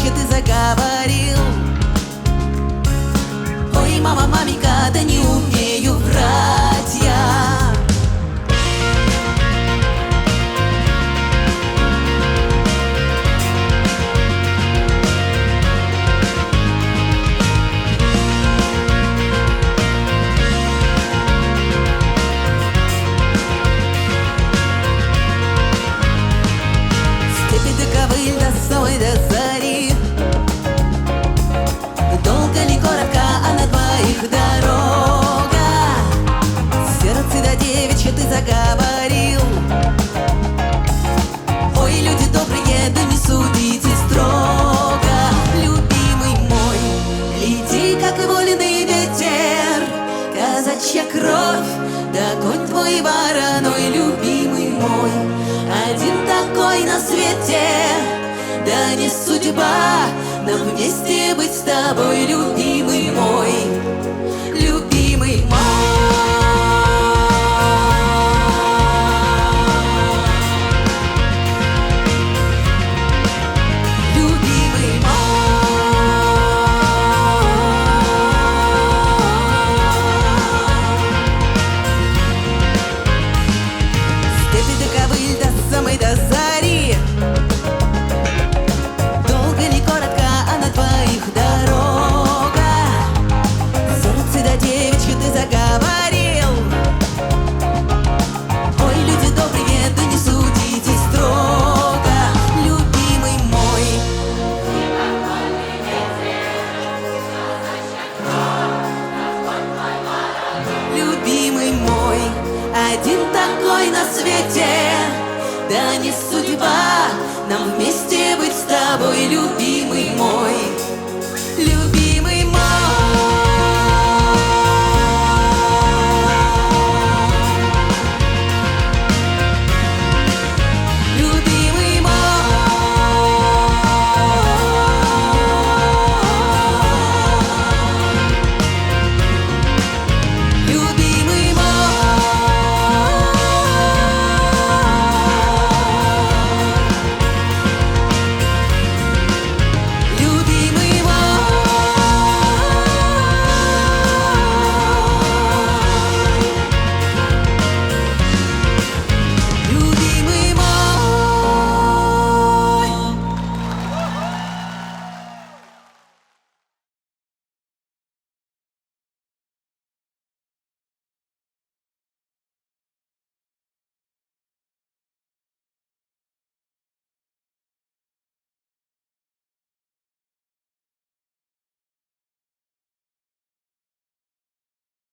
девичья, ты заговорил. Ой, мама, маменька, да не умею врать я. Степи до ковыль, до самой до зари. Долго ли, коротко, а на двоих дорога. Сердце до девичья, ты заговорил. Ой, люди добрые, да не судите строго. Любимый мой, лети, как и вольный ветер. Казачья кровь, да конь твой вороной. Любимый мой, один такой на свете. Да не судьба нам вместе быть с тобой, любимый мой, любимый мой. До зари. Долго ли, коротко, а на двоих дорога. Сердце до девичья, ты заговорил. Ой, люди добрые, да не судите строго. Любимый мой, любимый мой, один такой на свете. Да не судьба нам вместе быть с тобой, любимый.